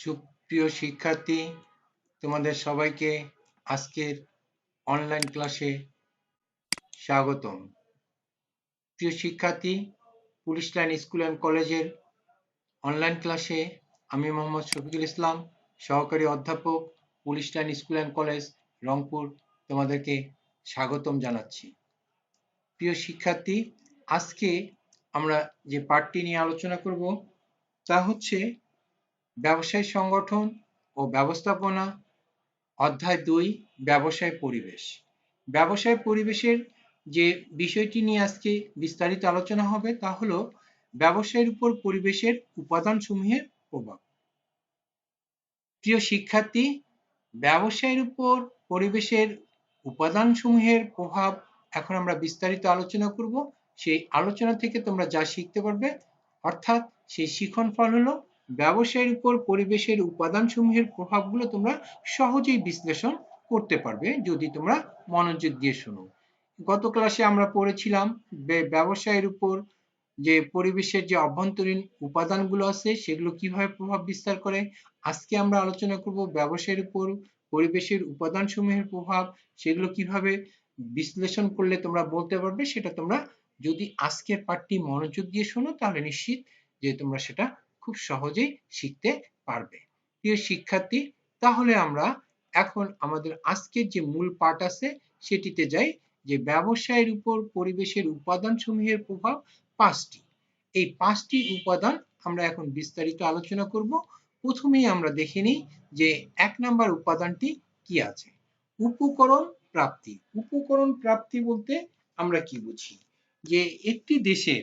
সুপ্রিয় শিক্ষার্থী, তোমাদের সবাইকে আজকের অনলাইন ক্লাসে স্বাগতম। প্রিয় শিক্ষার্থী, পুলিশ লাইন স্কুল অ্যান্ড কলেজের অনলাইন ক্লাসে আমি মোহাম্মদ শফিকুল ইসলাম, সহকারী অধ্যাপক, police line school and college, Rangpur, তোমাদেরকে স্বাগতম জানাচ্ছি। প্রিয় শিক্ষার্থী, আজকে আমরা যে পাঠটি নিয়ে আলোচনা করব তা হচ্ছে ব্যবসায় সংগঠন ও ব্যবস্থাপনা, অধ্যায় ২, ব্যবসায় পরিবেশ। ব্যবসায় পরিবেশের যে বিষয়টি নিয়ে আজকে বিস্তারিত আলোচনা হবে তা হলো ব্যবসায়ের উপর পরিবেশের উপাদানসমূহের প্রভাব। প্রিয় শিক্ষার্থী, ব্যবসায়ের উপর পরিবেশের উপাদানসমূহের প্রভাব এখন আমরা বিস্তারিত আলোচনা করব। সেই আলোচনা থেকে তোমরা যা শিখতে পারবে, অর্থাৎ সেই শিখন ফল হলো ব্যবসায়ের উপর পরিবেশের উপাদানসমূহের প্রভাবগুলো তোমরা সহজেই বিশ্লেষণ করতে পারবে যদি তোমরা মনোযোগ দিয়ে শোনো। গত ক্লাসে আমরা পড়েছিলাম ব্যবসায়ের উপর যে পরিবেশের যে অভ্যন্তরীণ উপাদানগুলো আছে সেগুলো কিভাবে প্রভাব বিস্তার করে। আজকে আমরা আলোচনা করব ব্যবসায়ের উপর পরিবেশের উপাদানসমূহের প্রভাব, সেগুলো কিভাবে বিশ্লেষণ করলে তোমরা বলতে পারবে। সেটা তোমরা যদি আজকের পাঠটি মনোযোগ দিয়ে শোনো তাহলে নিশ্চিত যে তোমরা সেটা খুব সহজেই শিখতে পারবে। প্রিয় শিক্ষার্থী, তাহলে আমরা এখন আমাদের আজকের যে মূল পাঠ আছে সেটিতে যাই, যে ব্যবসায়ের উপর পরিবেশের উপাদানসমূহের প্রভাব 5টি। এই 5টি উপাদান আমরা এখন বিস্তারিত আলোচনা করব। প্রথমেই আমরা দেখে নিই যে 1 নাম্বার উপাদানটি কি আছে। উপকরণ প্রাপ্তি। উপকরণ প্রাপ্তি বলতে আমরা কি বুঝি? যে একটি দেশের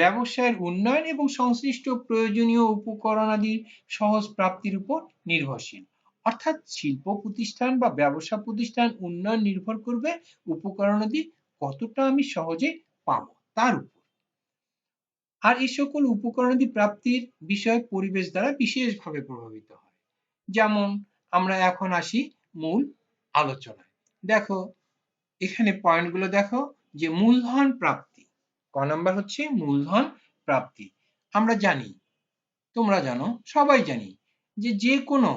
ব্যবসায়ের উন্নয়ন এবং সংশ্লিষ্ট প্রয়োজনীয় উপকরণাদির সহজ প্রাপ্তির উপর নির্ভরশীল। অর্থাৎ শিল্প প্রতিষ্ঠান বা ব্যবসা প্রতিষ্ঠান উন্নয়ন নির্ভর করবে উপকরণাদি কতটা আমি সহজে পাবো তার উপর। আর এই সকল উপকরণাদি প্রাপ্তির বিষয় পরিবেশ দ্বারা বিশেষভাবে প্রভাবিত হয়। যেমন আমরা এখন আসি মূল আলোচনায়। দেখো এখানে পয়েন্টগুলো দেখো, যে মূলধন প্রাপ্তি। ক নাম্বার হচ্ছে মূলধন প্রাপ্তি। আমরা জানি, তোমরা জানো, সবাই জানি যে যে কোনো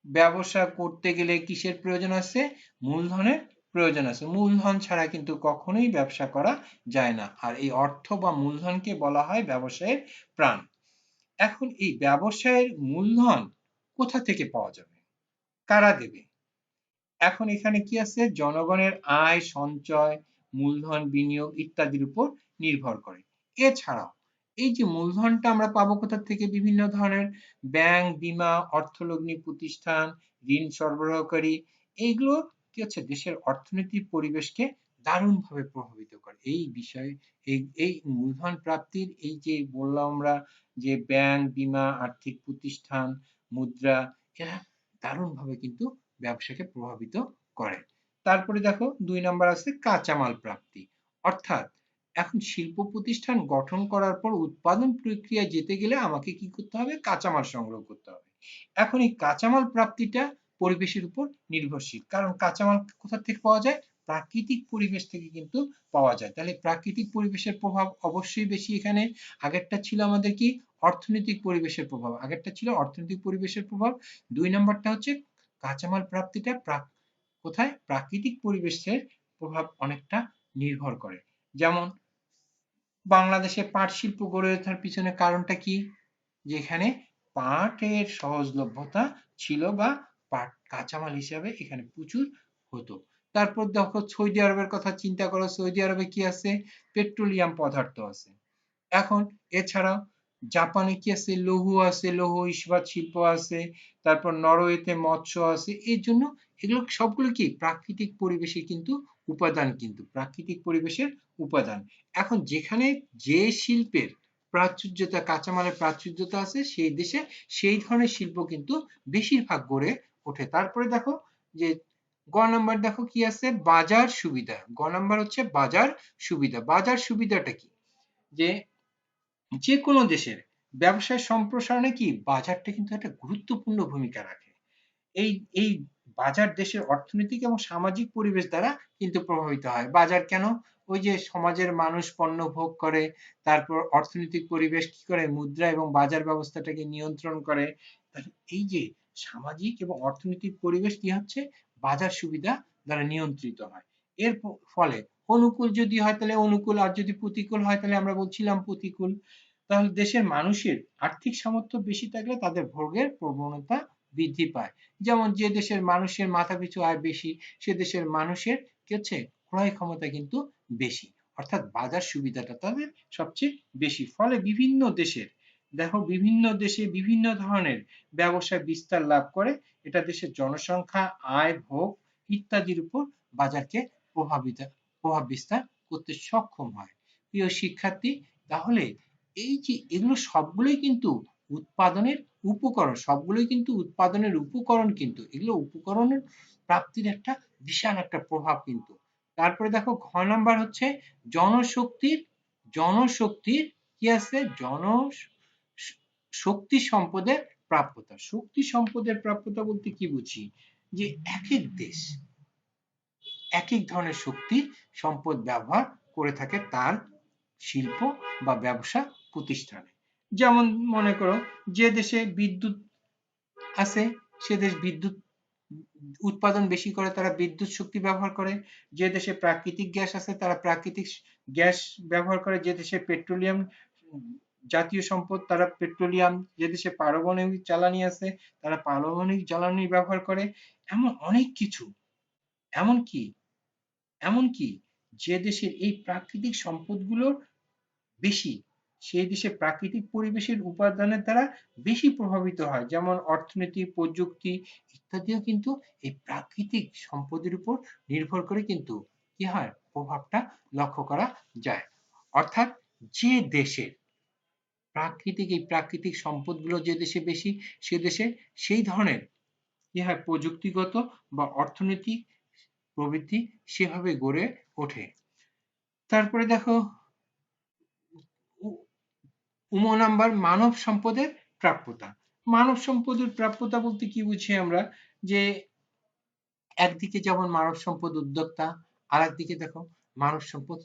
ব্যবসা করতে গেলে কিসের প্রয়োজন আছে? মূলধনের প্রয়োজন আছে। মূলধন ছাড়া কিন্তু কখনোই ব্যবসা করা যায় না। আর এই অর্থ বা মূলধনকে বলা হয় ব্যবসায়ের প্রাণ। এখন এই ব্যবসায়ের মূলধন কোথা থেকে পাওয়া যাবে? কারা দেবে? এখন এখানে কি আছে? জনগণের আয়, সঞ্চয়, মূলধন বিনিয়োগ ইত্যাদির উপর নির্ভর করে। এছাড়াও এই যে মূলধনটা আমরা পাবো কোথা থেকে? বিভিন্ন ধরনের ব্যাংক, বীমা, অর্থলগ্নি প্রতিষ্ঠান, ঋণ সরবরাহকারী, এইগুলো কি হচ্ছে? দেশের অর্থনৈতিক পরিবেশকে দারুণভাবে প্রভাবিত করে। এই বিষয়ে এই মূলধন প্রাপ্তির এই যে বললাম আমরা যে ব্যাংক, বীমা, আর্থিক প্রতিষ্ঠান, মুদ্রা, এরা দারুণভাবে কিন্তু ব্যবসাকে প্রভাবিত করে। তারপরে দেখো 2 নাম্বার আছে কাঁচামাল প্রাপ্তি। অর্থাৎ এখন শিল্প প্রতিষ্ঠান গঠন করার পর উৎপাদন প্রক্রিয়ায় যেতে গেলে আমাকে কি করতে হবে? কাঁচামাল সংগ্রহ করতে হবে। এখন এই কাঁচামাল প্রাপ্তিটা পরিবেশের উপর নির্ভরশীল। কারণ কাঁচামাল কোথা থেকে পাওয়া যায়? প্রাকৃতিক পরিবেশ থেকে কিন্তু পাওয়া যায়। তাহলে প্রাকৃতিক পরিবেশের প্রভাব অবশ্যই বেশি এখানে। আগেরটা ছিল আমাদের কি? অর্থনৈতিক পরিবেশের প্রভাব। আগেরটা ছিল অর্থনৈতিক পরিবেশের প্রভাব। 2 নাম্বারটা হচ্ছে কাঁচামাল প্রাপ্তিটা কোথায়? প্রাকৃতিক পরিবেশের প্রভাব অনেকটা নির্ভর করে। যেমন বাংলাদেশে পাট শিল্প গড়ে ওঠার পিছনে কারণটা কি? যেখানে পাটের সহজলভ্যতা ছিল বা পাট কাঁচামাল হিসাবে এখানে প্রচুর হতো। তারপর দেখো সৌদি আরবের কথা চিন্তা করো। সৌদি আরবে কি আছে? পেট্রোলিয়াম পদার্থ আছে। এখন এছাড়াও জাপানে কি আছে? লৌহ আছে, লৌহ ইস্পাত শিল্প আছে। তারপর নরওয়েতে মৎস্য আছে। এই জন্য এগুলো সবগুলো কি? প্রাকৃতিক পরিবেশের কিন্তু উপাদান, কিন্তু প্রাকৃতিক পরিবেশের উপাদান। এখন যেখানে যে শিল্পের প্রাচুর্যতা, কাঁচামালের প্রাচুর্যতা আছে সেই দেশে সেই ধরনের শিল্প কিন্তু বেশিরভাগ গড়ে ওঠে। তারপরে দেখো যে গ নাম্বার দেখো কি আছে? বাজার সুবিধা। গ নাম্বার হচ্ছে বাজার সুবিধা। বাজার সুবিধাটা কি? যে যে কোনো দেশের ব্যবসায় সম্প্রসারণে কি বাজারটা কিন্তু একটা গুরুত্বপূর্ণ ভূমিকা রাখে। এই এই বাজার দেশের অর্থনৈতিক এবং সামাজিক পরিবেশ দ্বারা কিন্তু প্রভাবিত হয়। বাজার কেন? ওই যে সমাজের মানুষ পণ্য ভোগ করে, তারপর অর্থনৈতিক পরিবেশ কি করে? মুদ্রা এবং বাজার ব্যবস্থাটাকে নিয়ন্ত্রণ করে। তাহলে এই যে সামাজিক এবং অর্থনৈতিক পরিবেশ কি হচ্ছে, বাজার সুবিধা দ্বারা নিয়ন্ত্রিত হয়। এর ফলে অনুকূল যদি হয় তাহলে অনুকূল, আর যদি প্রতিকূল হয় তাহলে আমরা বলছিলাম প্রতিকূল। তাহলে দেশের মানুষের আর্থিক সামর্থ্য বেশি থাকলে তাদের ভোগের প্রবণতা বৃদ্ধি পায়। যেমন যে দেশের মানুষের মাথাপিছু আয় বেশি, সে দেশের মানুষের কি হচ্ছে, ক্রয় ক্ষমতা কিন্তু বেশি, অর্থাৎ বাজার সুবিধাটা তাদের সবচেয়ে বেশি। ফলে বিভিন্ন দেশের, দেখো বিভিন্ন দেশে বিভিন্ন ধরনের ব্যবসায় বিস্তার লাভ করে। এটা দেশের জনসংখ্যা, আয়, ভোগ ইত্যাদির উপর বাজারকে প্রভাব বিস্তার করতে সক্ষম হয়। প্রিয় শিক্ষার্থী, তাহলে এই যে এগুলো সবগুলোই কিন্তু উৎপাদনের উপকরণ, সবগুলোই কিন্তু উৎপাদনের উপকরণ, কিন্তু এগুলো উপকরণের প্রাপ্তির একটা বিশাল একটা প্রভাব কিন্তু। তারপরে দেখো ঘ নাম্বার হচ্ছে জনশক্তির, জনশক্তির কি আছে, শক্তি সম্পদের প্রাপ্যতা। শক্তি সম্পদের প্রাপ্যতা বলতে কি বুঝি, যে এক এক দেশ এক এক ধরনের শক্তি সম্পদ ব্যবহার করে থাকে তার শিল্প বা ব্যবসা প্রতিষ্ঠানে। যেমন মনে করো যে দেশে বিদ্যুৎ আছে সে দেশ বিদ্যুৎ উৎপাদন বেশি করে, তারা বিদ্যুৎ শক্তি ব্যবহার করে। যে দেশে প্রাকৃতিক গ্যাস আছে তারা প্রাকৃতিক গ্যাস ব্যবহার করে। যে দেশে পেট্রোলিয়াম জাতীয় সম্পদ তারা পেট্রোলিয়াম, যে দেশে পারমাণবিক জ্বালানি আছে তারা পারমাণবিক জ্বালানি ব্যবহার করে। এমন অনেক কিছু, এমনকি এমনকি যে দেশের এই প্রাকৃতিক সম্পদগুলোর বেশি, সেই দেশে প্রাকৃতিক পরিবেশের উপাদানের দ্বারা বেশি প্রভাবিত হয়। যেমন অর্থনীতি, প্রযুক্তি ইত্যাদিও কিন্তু এই প্রাকৃতিক সম্পদের উপর নির্ভর করে কিন্তু কি হয়, প্রভাবটা লক্ষ্য করা যায়। অর্থাৎ যে দেশের প্রাকৃতিক সম্পদগুলো যে দেশে বেশি, সে দেশে সেই ধরনের কি হয়, প্রযুক্তিগত বা অর্থনৈতিক প্রবৃদ্ধি সেভাবে গড়ে ওঠে। তারপরে দেখো নাম্বার মানব সম্পদের প্রাপ্যতা। মানব সম্পদের প্রাপ্যতা বলতে কি বুঝি আমরা, যে একদিকে যেমন মানব সম্পদ উদ্যোক্তা, আর একদিকে দেখো মানব সম্পদ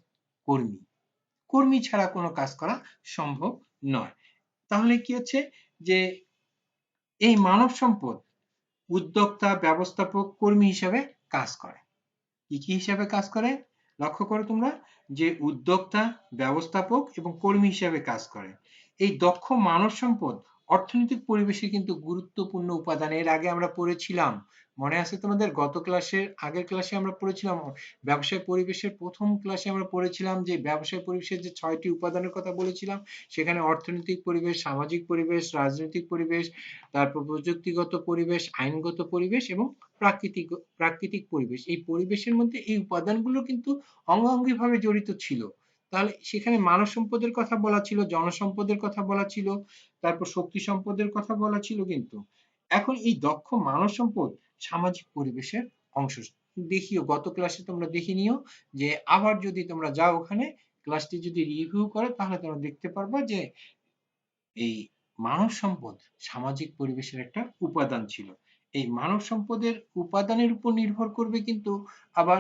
কর্মী। কর্মী ছাড়া কোনো কাজ করা সম্ভব নয়। তাহলে কি হচ্ছে, যে এই মানব সম্পদ উদ্যোক্তা, ব্যবস্থাপক, কর্মী হিসাবে কাজ করে। কি কি হিসাবে কাজ করে লক্ষ্য করো তোমরা, যে উদ্যোক্তা, ব্যবস্থাপক এবং কর্মী হিসাবে কাজ করে। এই দক্ষ মানব সম্পদ অর্থনৈতিক পরিবেশে কিন্তু গুরুত্বপূর্ণ উপাদান। এর আগে আমরা পড়েছিলাম, মনে আছে তোমাদের, গত ক্লাসে আগের ক্লাসে আমরা পড়েছিলাম ব্যবসায় পরিবেশের প্রথম ক্লাসে আমরা পড়েছিলাম যে ব্যবসায় পরিবেশের যে 6টি উপাদানের কথা বলেছিলাম। সেখানে অর্থনৈতিক পরিবেশ, সামাজিক পরিবেশ, রাজনৈতিক পরিবেশ, তারপর প্রযুক্তিগত পরিবেশ, আইনগত পরিবেশ এবং প্রাকৃতিক পরিবেশ। এই পরিবেশের মধ্যে এই উপাদানগুলো কিন্তু অঙ্গাঙ্গিভাবে জড়িত ছিল। তাহলে সেখানে মানব সম্পদের কথা বলা ছিল, জনসম্পদের কথা বলা ছিল, তারপর শক্তি সম্পদের কথা বলা ছিল। কিন্তু এখন এই দক্ষ মানব সম্পদ সামাজিক পরিবেশের অংশ। দেখিও গত ক্লাসে তোমরা দেখে নিও, যে আবার যদি তোমরা যাও ওখানে ক্লাসটি যদি রিভিউ করো তাহলে তোমরা দেখতে পারবা যে এই মানব সম্পদ সামাজিক পরিবেশের একটা উপাদান ছিল। এই মানব সম্পদের উপাদানের উপর নির্ভর করবে কিন্তু আবার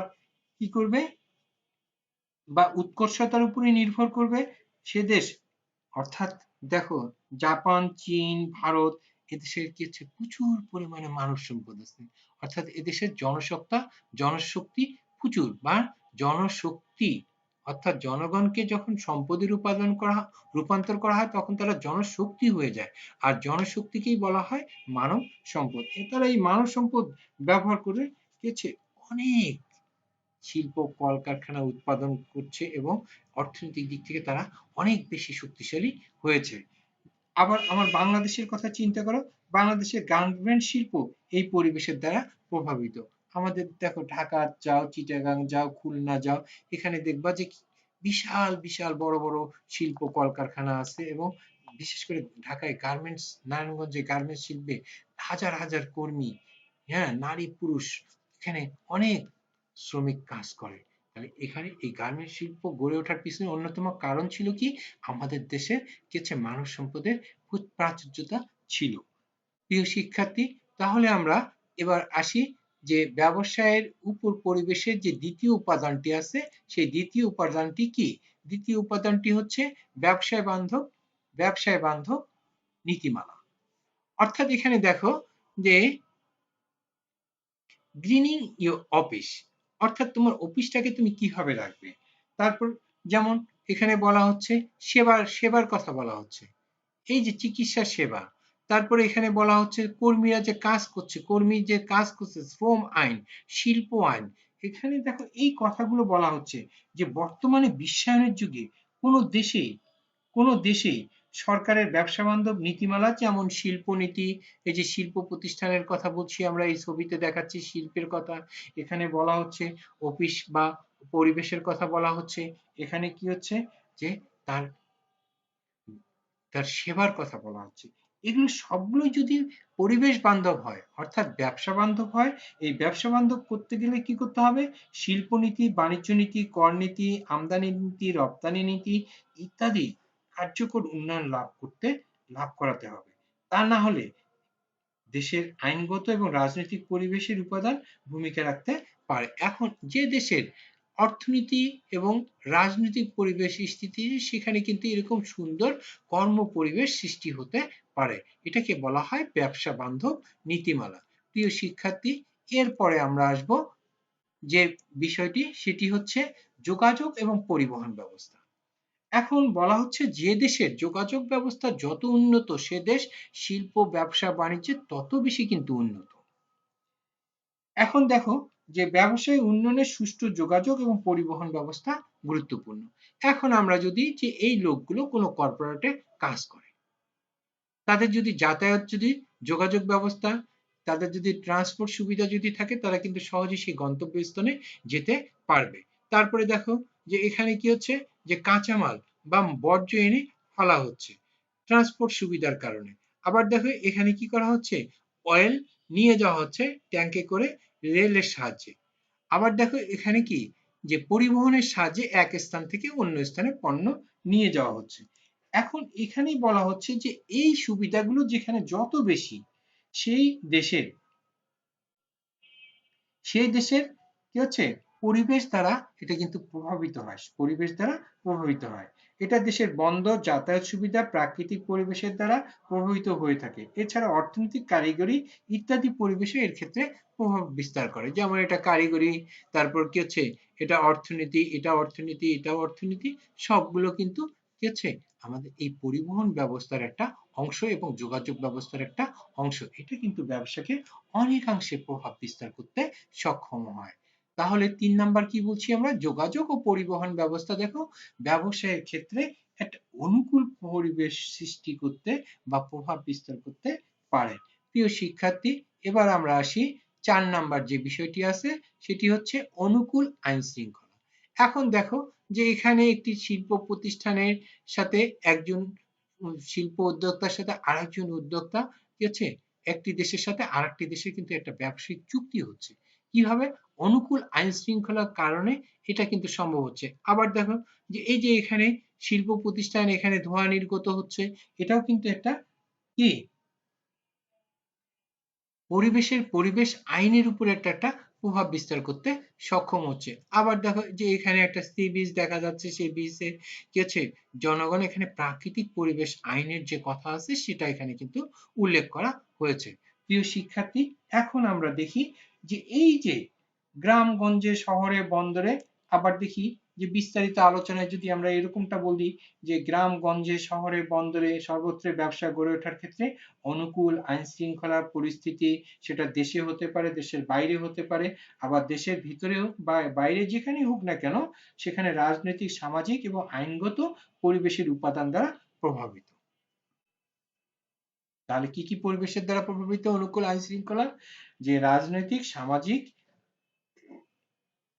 কি করবে, বা উৎকর্ষতার উপরে নির্ভর করবে সে দেশ। অর্থাৎ দেখো জাপান, চীন, ভারত, এদেশের কি হচ্ছে, প্রচুর পরিমাণে মানব সম্পদ আছে। অর্থাৎ এদেশের জনশক্তি প্রচুর, বা জনশক্তি অর্থাৎ জনগণকে যখন সম্পদে রূপান্তর করা হয় তখন তারা জনশক্তি হয়ে যায়। আর জনশক্তিকেই বলা হয় মানব সম্পদ। তারা এই মানব সম্পদ ব্যবহার করে কি হচ্ছে, অনেক শিল্প কলকারখানা উৎপাদন করছে এবং অর্থনৈতিক দিক থেকে তারা অনেক বেশি শক্তিশালী হয়েছে। আবার আমার বাংলাদেশের কথা চিন্তা করো, বাংলাদেশের গার্মেন্ট শিল্প এই পরিবেশের দ্বারা প্রভাবিত। আমাদের দেখো ঢাকা যাও, চিটাগাং যাও, খুলনা যাও, এখানে দেখবা যে বিশাল বিশাল বড় বড় শিল্প কলকারখানা আছে। এবং বিশেষ করে ঢাকায় গার্মেন্টস, নারায়ণগঞ্জে গার্মেন্টস শিল্পে হাজার হাজার কর্মী, হ্যাঁ, নারী পুরুষ এখানে অনেক শ্রমিক কাজ করে। তাহলে এখানে এই গার্মেন্ট শিল্প গড়ে ওঠার পিছনে অন্যতম কারণ ছিল কি, আমাদের দেশের কিছু মানব সম্পদের প্রাচুর্যতা ছিল। প্রিয় শিক্ষার্থী, তাহলে আমরা এবার আসি যে ব্যবসায়ের উপর পরিবেশের যে দ্বিতীয় উপাদানটি আছে, সেই দ্বিতীয় উপাদানটি কি? দ্বিতীয় উপাদানটি হচ্ছে ব্যবসায় বান্ধব নীতিমালা। অর্থাৎ এখানে দেখো যে গ্রিনিং ইউর অফিস, অর্থাৎ তোমার অফিসটাকে তুমি কিভাবে রাখবে। তারপর যেমন এখানে বলা হচ্ছে সেবার কথা বলা হচ্ছে, এই যে চিকিৎসা সেবা। তারপরে এখানে বলা হচ্ছে কর্মীরা যে কাজ করছে, কর্মী যে কাজ করছে, শ্রম আইন, শিল্প আইন। এখানে দেখো এই কথাগুলো বলা হচ্ছে যে বর্তমানে বিশ্বায়নের যুগে কোনো দেশে কোনো দেশে সরকারের ব্যবসা বান্ধব নীতিমালা, যেমন শিল্পনীতি, এই যে শিল্প প্রতিষ্ঠানের কথা বলছি আমরা, এই ছবিতে দেখাচ্ছি শিল্পের কথা, এখানে বলা হচ্ছে অফিস বা পরিবেশের কথা বলা হচ্ছে, এখানে কি হচ্ছে যে তার তার সেবার কথা বলা হচ্ছে। এগুলো সবগুলোই যদি পরিবেশ বান্ধব হয়, অর্থাৎ ব্যবসা বান্ধব হয়, এই ব্যবসা বান্ধব করতে গেলে কি করতে হবে, শিল্পনীতি, বাণিজ্য নীতি, কর নীতি, আমদানি নীতি, রপ্তানি নীতি ইত্যাদি কার্যকর উন্নয়ন লাভ করাতে হবে। তা না হলে দেশের আইনগত এবং রাজনৈতিক পরিবেশের উপাদান ভূমিকা রাখতে পারে। এখন যে দেশের অর্থনীতি এবং রাজনৈতিক পরিবেশ স্থিতিশীল, সেখানে কিন্তু এরকম সুন্দর কর্ম পরিবেশ সৃষ্টি হতে পারে। এটাকে বলা হয় ব্যবসা বান্ধব নীতিমালা। প্রিয় শিক্ষার্থী, এরপরে আমরা আসব যে বিষয়টি, সেটি হচ্ছে যোগাযোগ এবং পরিবহন ব্যবস্থা। এখন বলা হচ্ছে যে দেশের যোগাযোগ ব্যবস্থা যত উন্নত, সে দেশ শিল্প, ব্যবসা, বাণিজ্যে তত বেশি কিন্তু উন্নত। এখন দেখো যে ব্যবসায় উন্নয়নের সুষ্ঠু যোগাযোগ এবং পরিবহন ব্যবস্থা গুরুত্বপূর্ণ। এখন আমরা যদি যে এই লোকগুলো কোনো কর্পোরেটে কাজ করে, তাদের যদি যাতায়াত, যদি যোগাযোগ ব্যবস্থা, তাদের যদি ট্রান্সপোর্ট সুবিধা যদি থাকে, তারা কিন্তু সহজে সেই গন্তব্যস্থানে যেতে পারবে। তারপরে দেখো যে এখানে কি হচ্ছে যে কাঁচামাল বা বর্জ্য এনে ফেলা হচ্ছে ট্রান্সপোর্ট সুবিধার কারণে। আবার দেখো এখানে কি করা হচ্ছে, অয়েল নিয়ে যাওয়া হচ্ছে ট্যাঙ্কে করে রেলের সাহায্যে। আবার দেখো এখানে কি যে পরিবহনের সাহায্যে এক স্থান থেকে অন্য স্থানে পণ্য নিয়ে যাওয়া হচ্ছে। এখন এখানেই বলা হচ্ছে যে এই সুবিধাগুলো যেখানে যত বেশি, সেই দেশের সেই দেশের কি হচ্ছে, পরিবেশ দ্বারা এটা কিন্তু প্রভাবিত হয়, পরিবেশ দ্বারা প্রভাবিত হয়। এটা দেশের বন্দর, যাতায়াত সুবিধা, প্রাকৃতিক পরিবেশের দ্বারা প্রভাবিত হয়ে থাকে। এছাড়া অর্থনৈতিক, কারিগরি ইত্যাদি পরিবেশে এর ক্ষেত্রে প্রভাব বিস্তার করে। যেমন এটা কারিগরি, তারপর কি হচ্ছে এটা অর্থনীতি, এটা অর্থনীতি, এটা অর্থনীতি, সবগুলো কিন্তু কি হচ্ছে আমাদের এই পরিবহন ব্যবস্থার একটা অংশ এবং যোগাযোগ ব্যবস্থার একটা অংশ। এটা কিন্তু ব্যবসাকে অনেকাংশে প্রভাব বিস্তার করতে সক্ষম হয়। তাহলে ৩ নাম্বার কি বলছি আমরা, যোগাযোগ ও পরিবহন ব্যবস্থা দেখো ব্যবসায়ের ক্ষেত্রে একটা অনুকূল পরিবেশ সৃষ্টি করতে বা প্রভাব বিস্তার করতে পারে। প্রিয় শিক্ষার্থী, এবার আমরা আসি ৪ নাম্বার যে বিষয়টি আছে, সেটি হচ্ছে অনুকূল আইন শৃঙ্খলা। এখন দেখো যে এখানে একটি শিল্প প্রতিষ্ঠানের সাথে একজন শিল্প উদ্যোক্তার সাথে আরেকজন উদ্যোক্তা কি হচ্ছে, একটি দেশের সাথে আরেকটি দেশের কিন্তু একটা ব্যবসায়িক চুক্তি হচ্ছে। কিভাবে, অনুকূল আইন শৃঙ্খলার কারণে এটা কিন্তু সম্ভব হচ্ছে। আবার দেখো যে এই যে এখানে শিল্প প্রতিষ্ঠান, এখানে ধোঁয়া নির্গত হচ্ছে, এটাও কিন্তু একটা কি পরিবেশ আইনের উপর একটা প্রভাব বিস্তার করতে সক্ষম হচ্ছে। আবার দেখো যে এখানে একটা সি বিচ দেখা যাচ্ছে, সেই বিচে কি হচ্ছে, জনগণ এখানে প্রাকৃতিক পরিবেশ আইনের যে কথা আছে সেটা এখানে কিন্তু উল্লেখ করা হয়েছে। প্রিয় শিক্ষার্থী, এখন আমরা দেখি যে এই যে গ্রামগঞ্জে, শহরে, বন্দরে, আবার দেখি যে বিস্তারিত আলোচনায় যদি আমরা এরকমটা বলি যে গ্রামগঞ্জে, শহরে, বন্দরে সর্বত্র ব্যবসা গড়ে ওঠার ক্ষেত্রে অনুকূল আইন শৃঙ্খলা পরিস্থিতি, সেটা দেশে হতে পারে, দেশের বাইরে হতে পারে, আবার দেশের ভিতরে হোক বা বাইরে, যেখানেই হোক না কেন, সেখানে রাজনৈতিক, সামাজিক এবং আইনগত পরিবেশের উপাদান দ্বারা প্রভাবিত। তাহলে কি কি পরিবেশের দ্বারা প্রভাবিত অনুকূল আইন শৃঙ্খলা, যে রাজনৈতিক, সামাজিক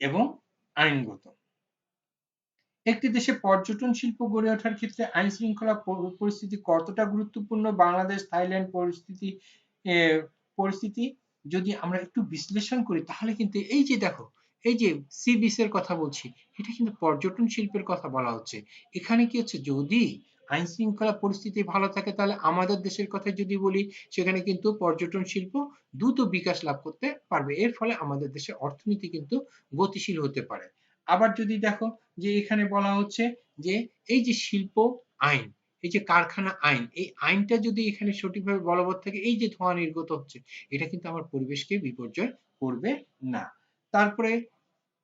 এবং আইনগত। একটি দেশে পর্যটন শিল্প গড়ে ওঠার ক্ষেত্রে আইন শৃঙ্খলা পরিস্থিতি কতটা গুরুত্বপূর্ণ, বাংলাদেশ, থাইল্যান্ড পরিস্থিতি যদি আমরা একটু বিশ্লেষণ করি, তাহলে কিন্তু এই যে দেখো এই যে সি বিচের কথা বলছি, এটা কিন্তু পর্যটন শিল্পের কথা বলা হচ্ছে। এখানে কি হচ্ছে, যদি আইন শৃঙ্খলা পরিস্থিতি ভালো থাকে, তাহলে আমাদের দেশের কথা যদি বলি, সেখানে কিন্তু পর্যটন শিল্প দ্রুত বিকাশ লাভ করতে পারবে। এর ফলে আমাদের দেশের অর্থনীতি কিন্তু গতিশীল হতে পারে। আবার যদি দেখো যে এখানে বলা হচ্ছে যে এই যে শিল্প আইন, এই যে কারখানা আইন, এই আইনটা যদি এখানে সঠিকভাবে বলবৎ থাকে, এই যে ধোঁয়া নির্গত হচ্ছে, এটা কিন্তু আমার পরিবেশকে বিপর্যয় করবে না। তারপরে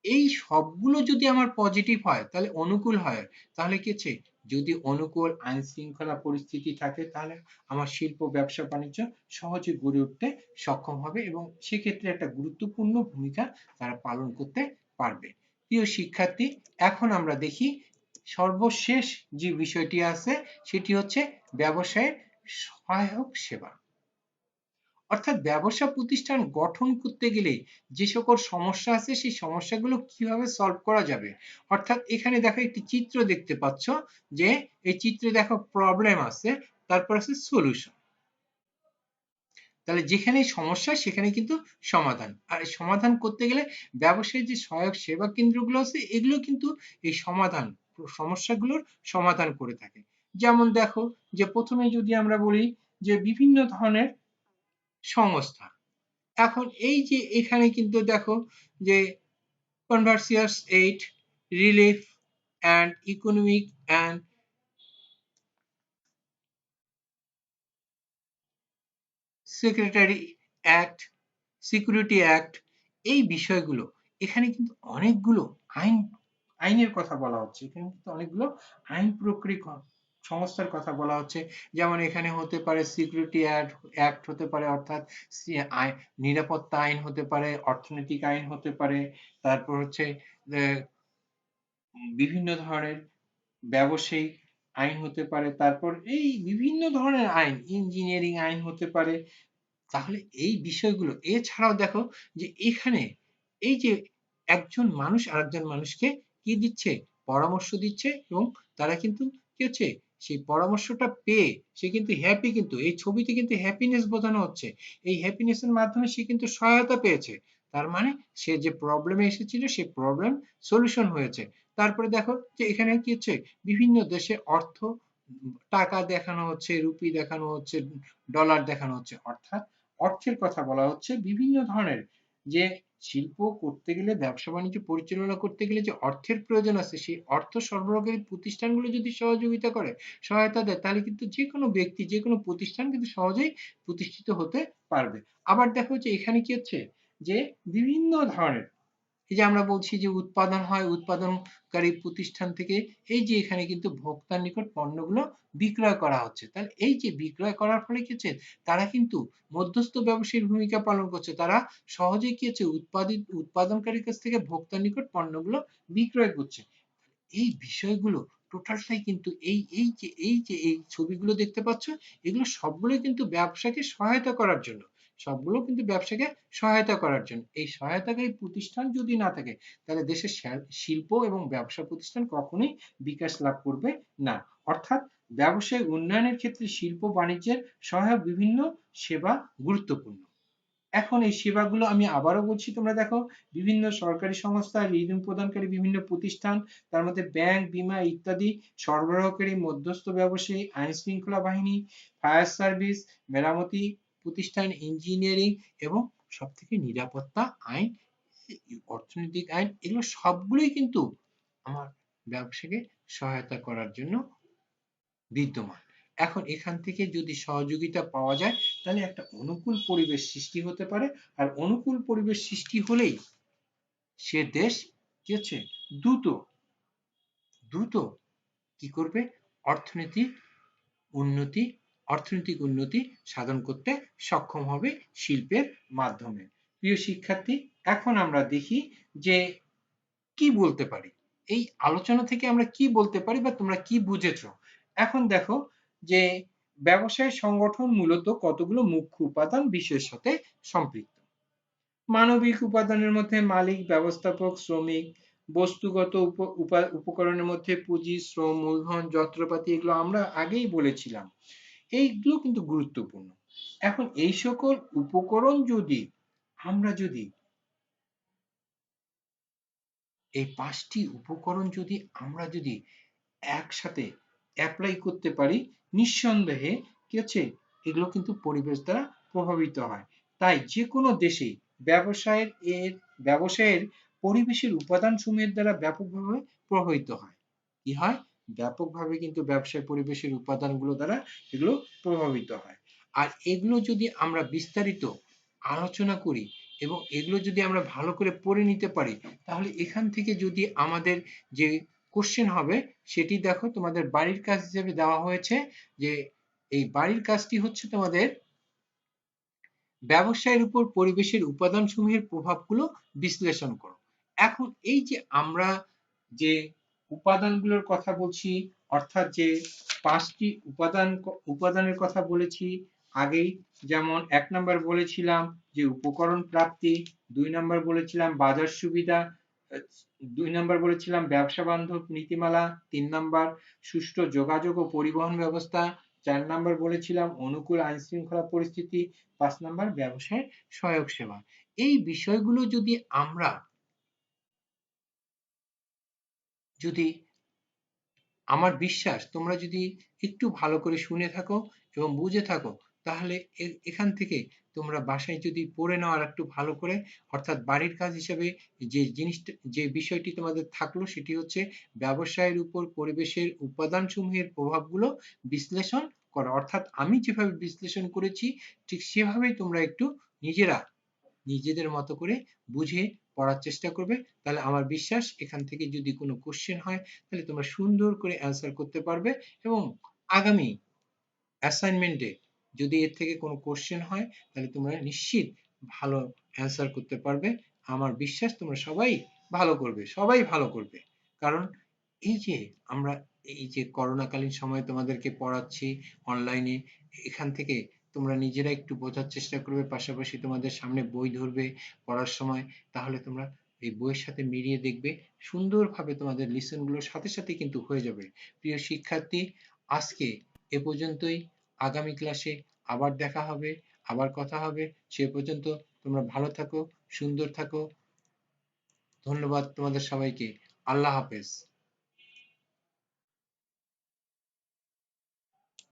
এই সবগুলো যদি আমার পজিটিভ হয়, তাহলে অনুকূল হয়, তাহলে কি হচ্ছে, যদি অনুকূল আইন শৃঙ্খলা পরিস্থিতি থাকে, তাহলে আমার শিল্প ব্যবসা বাণিজ্য সহজে গড়ে উঠতে সক্ষম হবে এবং সেক্ষেত্রে একটা গুরুত্বপূর্ণ ভূমিকা তারা পালন করতে পারবে। প্রিয় শিক্ষার্থী, এখন আমরা দেখি সর্বশেষ যে বিষয়টি আছে, সেটি হচ্ছে ব্যবসায়ের সহায়ক সেবা। অর্থাৎ ব্যবসা প্রতিষ্ঠান গঠন করতে গেলে যে সকল সমস্যা আছে, সেই সমস্যাগুলো কিভাবে সলভ করা যাবে। অর্থাৎ এখানে দেখো একটি চিত্র দেখতে পাচ্ছ, যে এই চিত্রে দেখো প্রবলেম আছে, তারপর আছে সলিউশন। তাহলে যেখানে সমস্যা সেখানে কিন্তু সমাধান, আর এই সমাধান করতে গেলে ব্যবসায়ের যে সহায়ক সেবা কেন্দ্রগুলো আছে, এগুলো কিন্তু এই সমাধান সমস্যাগুলোর সমাধান করে থাকে। যেমন দেখো, যে প্রথমে যদি আমরা বলি যে বিভিন্ন ধরনের সংস্থা, এখন এই যে এখানে কিন্তু দেখো যে কনভার্সিয়াস aid, relief and economic and secretary act, security act, এই বিষয়গুলো, এখানে কিন্তু অনেকগুলো আইনের কথা বলা হচ্ছে, এখানে কিন্তু অনেকগুলো আইন প্রক্রিয়া সংস্থার কথা বলা হচ্ছে। যেমন এখানে হতে পারে সিকিউরিটি অ্যাক্ট হতে পারে, অর্থাৎ নিরাপত্তা আইন হতে পারে, অর্থনৈতিক আইন হতে পারে, তারপর হচ্ছে বিভিন্ন ধরনের ব্যবসায়িক আইন হতে পারে, তারপর এই বিভিন্ন ধরনের আইন, ইঞ্জিনিয়ারিং আইন হতে পারে। তাহলে এই বিষয়গুলো এছাড়াও দেখো যে এখানে এই যে একজন মানুষ আরেকজন মানুষকে কি দিচ্ছে, পরামর্শ দিচ্ছে, এবং তারা কিন্তু কি হচ্ছে, সেই পরামর্শটা পেয়ে সে কিন্তু হ্যাপি, কিন্তু এই ছবিতে কিন্তু হ্যাপিনেস বোঝানো হচ্ছে, এই হ্যাপিনেসের মাধ্যমে সে কিন্তু সহায়তা পেয়েছে, তার মানে সে যে প্রবলেমে এসেছিল সেই প্রবলেম সলিউশন হয়েছে। তারপরে দেখো যে এখানে কি হচ্ছে, বিভিন্ন দেশে অর্থ, টাকা দেখানো হচ্ছে, রুপি দেখানো হচ্ছে, ডলার দেখানো হচ্ছে, অর্থাৎ অর্থের কথা বলা হচ্ছে। বিভিন্ন ধরনের যে শিল্প করতে গেলে, ব্যবসা বাণিজ্য পরিচালনা করতে গেলে যে অর্থের প্রয়োজন আছে, সেই অর্থ সরবরাহকারী প্রতিষ্ঠানগুলো যদি সহযোগিতা করে, সহায়তা দেয়, তাহলে কিন্তু যে কোনো ব্যক্তি, যে কোনো প্রতিষ্ঠান কিন্তু সহজেই প্রতিষ্ঠিত হতে পারবে। আবার দেখো যে এখানে কি হচ্ছে, যে বিভিন্ন ধরনের, এই যে আমরা বলছি যে উৎপাদন হয়, উৎপাদনকারী প্রতিষ্ঠান থেকে এই যে এখানে কিন্তু ভোক্তার নিকট পণ্যগুলো বিক্রয় করা হচ্ছে। তাহলে এই যে বিক্রয় করার ফলে কি হচ্ছে, তারা কিন্তু মধ্যস্থ ব্যবসায়ীর ভূমিকা পালন করছে, তারা সহজেই কি হচ্ছে, উৎপাদনকারীর কাছ থেকে ভোক্তার নিকট পণ্যগুলো বিক্রয় করছে। এই বিষয়গুলো টোটালটাই কিন্তু এই ছবিগুলো দেখতে পাচ্ছ, এগুলো সবগুলোই কিন্তু ব্যবসাকে সহায়তা করার জন্য, সবগুলো কিন্তু ব্যবসাকে সহায়তা করার জন্য। এই সহায়তাকারী প্রতিষ্ঠান যদি না থাকে, তাহলে দেশের শিল্প এবং ব্যবসা প্রতিষ্ঠান কখনোই বিকাশ লাভ করবে না। অর্থাৎ ব্যবসায় উন্নয়নের ক্ষেত্রে শিল্প বাণিজ্যের সহায়ক বিভিন্ন সেবা গুরুত্বপূর্ণ। এখন এই সেবাগুলো আমি আবারও বলছি, তোমরা দেখো, বিভিন্ন সরকারি সংস্থা, ঋণ প্রদানকারী বিভিন্ন প্রতিষ্ঠান, তার মধ্যে ব্যাংক, বীমা ইত্যাদি, সরবরাহকারী, মধ্যস্থ ব্যবসায়ী, আইন শৃঙ্খলা বাহিনী, ফায়ার সার্ভিস, মেরামতি প্রতিষ্ঠান, ইঞ্জিনিয়ারিং এবং সব থেকে নিরাপত্তা আইন, অর্থনৈতিক আইন, এগুলো সবগুলোই কিন্তু আমার ব্যবসাকে সহায়তা করার জন্য বিদ্যমান। এখন এখান থেকে যদি সহযোগিতা পাওয়া যায়, তাহলে একটা অনুকূল পরিবেশ সৃষ্টি হতে পারে, আর অনুকূল পরিবেশ সৃষ্টি হলেই সে দেশ কি হচ্ছে, দ্রুত দ্রুত কি করবে, অর্থনৈতিক উন্নতি অর্থনৈতিক উন্নতি সাধন করতে সক্ষম হবে শিল্পের মাধ্যমে। প্রিয় শিক্ষার্থী, এখন আমরা দেখি যে কি বলতে পারি, এই আলোচনা থেকে আমরা কি বলতে পারি বা তোমরা কি বুঝেছো। এখন দেখো যে ব্যবসায় সংগঠন মূলত কতগুলো মুখ্য উপাদান বিষয়ের সাথে সম্পৃক্ত। মানবিক উপাদানের মধ্যে মালিক, ব্যবস্থাপক, শ্রমিক, বস্তুগত উপকরণের মধ্যে পুঁজি, শ্রম, মূলধন, যন্ত্রপাতি, এগুলো আমরা আগেই বলেছিলাম, এইগুলো কিন্তু গুরুত্বপূর্ণ। এখন এই সকল উপকরণ যদি এই 5টি উপকরণ যদি আমরা একসাথে অ্যাপ্লাই করতে পারি, নিঃসন্দেহে কি হচ্ছে, এগুলো কিন্তু পরিবেশ দ্বারা প্রভাবিত হয়। তাই যে কোনো দেশে ব্যবসায়ের পরিবেশের উপাদান সমূহের দ্বারা ব্যাপকভাবে প্রভাবিত হয়। কি হয়, ব্যাপকভাবে কিন্তু ব্যবসায় পরিবেশের উপাদানগুলো দ্বারা এগুলো প্রভাবিত হয়। আর এগুলো যদি আমরা বিস্তারিত আলোচনা করি এবং এগুলো যদি আমরা ভালো করে পড়ে নিতে পারি, তাহলে এখান থেকে যদি আমাদের যে কোশ্চেন হবে সেটি দেখো তোমাদের বাড়ির কাজ হিসেবে দেওয়া হয়েছে, যে এই বাড়ির কাজটি হচ্ছে তোমাদের ব্যবসায়ের উপর পরিবেশের উপাদানসমূহের প্রভাবগুলো বিশ্লেষণ করো। এখন এই যে আমরা যে উপাদানগুলোর কথা বলছি, অর্থাৎ যে 5টি উপাদানের কথা বলেছি আগেই, যেমন 1 নাম্বার বলেছিলাম যে উপকরণ প্রাপ্তি, 2 নাম্বার বলেছিলাম বাজার সুবিধা, 2 নাম্বার বলেছিলাম ব্যবসা বান্ধব নীতিমালা, 3 নাম্বার সুষ্ঠু যোগাযোগ ও পরিবহন ব্যবস্থা, 4 নাম্বার বলেছিলাম অনুকূল আইন শৃঙ্খলা পরিস্থিতি, 5 নাম্বার ব্যবসায় সহায়ক সেবা। এই বিষয়গুলো যদি আমরা যদি আমার বিশ্বাস তোমরা যদি একটু ভালো করে শুনে থাকো এবং বুঝে থাকো, তাহলে এখান থেকে তোমরা বাসায় যদি পড়ে নাও আর একটু ভালো করে, অর্থাৎ বাড়ির কাজ হিসেবে যে জিনিসটা যে বিষয়টি তোমাদের থাকলো সেটি হচ্ছে ব্যবসায়ের উপর পরিবেশের উপাদানসমূহের প্রভাবগুলো বিশ্লেষণ করা। অর্থাৎ আমি যেভাবে বিশ্লেষণ করেছি ঠিক সেভাবেই তোমরা একটু নিজেরা নিজেদের মতো করে বুঝে পড়ার চেষ্টা করবে। তাহলে আমার বিশ্বাস এখান থেকে যদি কোনো কোশ্চেন হয় তাহলে তোমরা সুন্দর করে অ্যান্সার করতে পারবে, এবং আগামী অ্যাসাইনমেন্টে যদি এর থেকে কোনো কোশ্চেন হয় তাহলে তোমরা নিশ্চিত ভালো অ্যান্সার করতে পারবে। আমার বিশ্বাস তোমরা সবাই ভালো করবে, সবাই ভালো করবে। কারণ এই যে আমরা এই যে করোনাকালীন সময়ে তোমাদেরকে পড়াচ্ছি অনলাইনে, এখান থেকে তোমরা নিজেরা একটু বোঝার চেষ্টা করবে, পাশাপাশি তোমাদের সামনে বই ধরবে পড়ার সময়, তাহলে তোমরা এই বইয়ের সাথে মিলিয়ে দেখবে সুন্দরভাবে তোমাদের লিসনগুলোর সাথে সাথে কিন্তু হয়ে যাবে। প্রিয় শিক্ষার্থী, আজকে এ পর্যন্তই। আগামী ক্লাসে আবার দেখা হবে, আবার কথা হবে। সে পর্যন্ত তোমরা ভালো থাকো, সুন্দর থাকো। ধন্যবাদ তোমাদের সবাইকে। আল্লাহ হাফেজ।